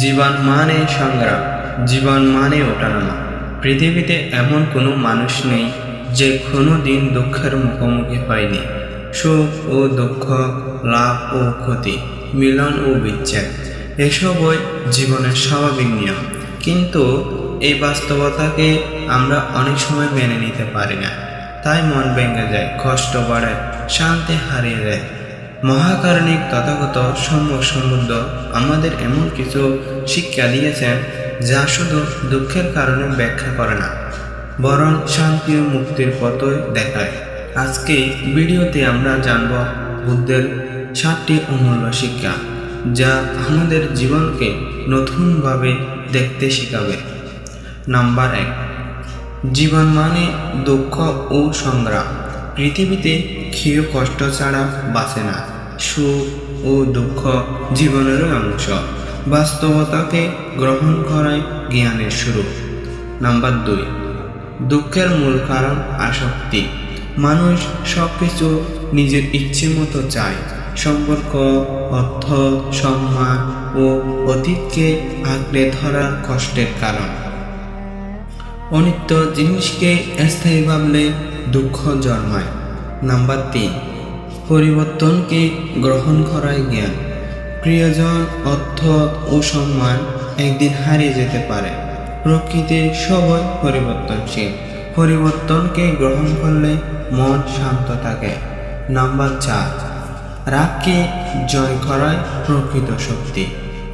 জীবন মানে সংগ্রাম, জীবন মানে ওঠানামা। পৃথিবীতে এমন কোনো মানুষ নেই যে কোনো দিন দুঃখের মুখোমুখি হয়নি। সুখ ও দুঃখ, লাভ ও ক্ষতি, মিলন ও বিচ্ছেদ, এসবই জীবনের স্বাভাবিক নিয়ম। কিন্তু এই বাস্তবতাকে আমরা অনেক সময় মেনে নিতে পারি না। তাই মন ভেঙে যায়, কষ্ট বাড়ে, শান্তি হারিয়ে যায়। মহাকারণিক তথাগত সম্যক সমুদ্র আমাদের এমন কিছু শিক্ষা দিয়েছেন যা শুধু দুঃখের কারণে ব্যাখ্যা করে না, বরং শান্তি ও মুক্তির পথই দেখায়। আজকে ভিডিওতে আমরা জানব বুদ্ধের 7টি অমূল্য শিক্ষা, যা আমাদের জীবনকে নতুনভাবে দেখতে শেখাবে। নাম্বার 1, জীবন মানে দুঃখ ও সংগ্রাম। পৃথিবীতে কেউ কষ্ট ছাড়া বাঁচে না। সুখ ও দুঃখ জীবনেরও অংশ। বাস্তবতাকে গ্রহণ করাই জ্ঞানের শুরু। নাম্বার 2, দুঃখের মূল কারণ আসক্তি। মানুষ সবকিছু নিজের ইচ্ছে মতো চায়। সম্পর্ক, অর্থ, সম্মান ও অতীতকে আঁকড়ে ধরার কষ্টের কারণ। অনিত্য জিনিসকে স্থায়ী ভাবলে দুঃখ জন্মায়। নাম্বার 3, পরিবর্তনকে গ্রহণ করাই জ্ঞান। প্রিয়জন, অর্থ ও সম্মান একদিন হারিয়ে যেতে পারে। প্রকৃতির সবই পরিবর্তনশীল। পরিবর্তনকে গ্রহণ করলে মন শান্ত থাকে। নাম্বার 4, রাগকে জয় করাই প্রকৃত শক্তি।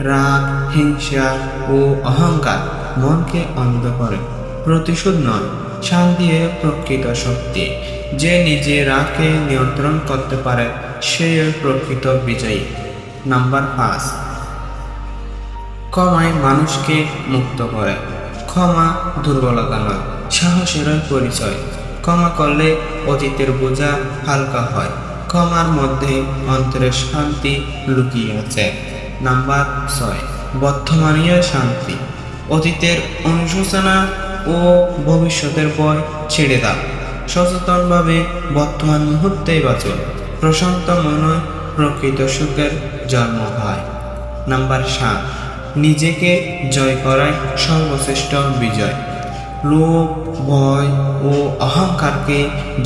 রাগ, হিংসা ও অহংকার মনকে অন্ধ করে, প্রতিশোধ নয়। শান্তি প্রকৃত শক্তি। যে নিজে রাগকে নিয়ন্ত্রণ করতে পারে সে প্রকৃত বিজয়ী। নাম্বার 5, ক্ষমাই মানুষকে মুক্ত করে। ক্ষমা দুর্বলতা নয়, সাহসের পরিচয়। ক্ষমা করলে অতীতের বোঝা হালকা হয়। ক্ষমার মধ্যে অন্তরের শান্তি লুকিয়ে আছে। নাম্বার 6, বর্তমানীয় শান্তি। অতীতের অনুশোচনা ও ভবিষ্যতের ভয় ছেড়ে দাও। সচেতনভাবে বর্তমান মুহূর্তেই বাঁচো। প্রশান্ত মনে প্রকৃত সুখের জন্ম হয়। নাম্বার 7, নিজেকে জয় করাই সর্বশ্রেষ্ঠ বিজয়। লোভ, ভয় ও অহংকারকে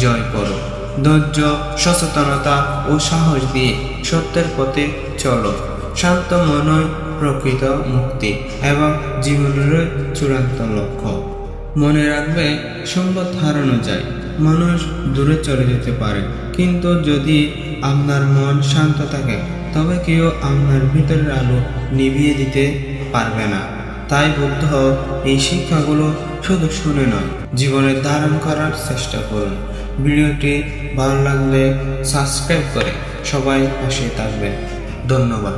জয় করো। ধৈর্য, সচেতনতা ও সাহস দিয়ে সত্যের পথে চলো। শান্ত মনই প্রকৃত মুক্তি এবং জীবনের চূড়ান্ত লক্ষ্য। মনে রাখবে, সম্পদ হারানো যায়, মানুষ দূরে চলে যেতে পারে, কিন্তু যদি আপনার মন শান্ত থাকে তবে কেউ আপনার ভিতরের আলো নিভিয়ে দিতে পারবে না। তাই বুদ্ধ এই শিক্ষাগুলো শুধু শুনে নয়, জীবনে ধারণ করার চেষ্টা করুন। ভিডিওটি ভালো লাগলে সাবস্ক্রাইব করে সবাই পাশে থাকবেন। ধন্যবাদ।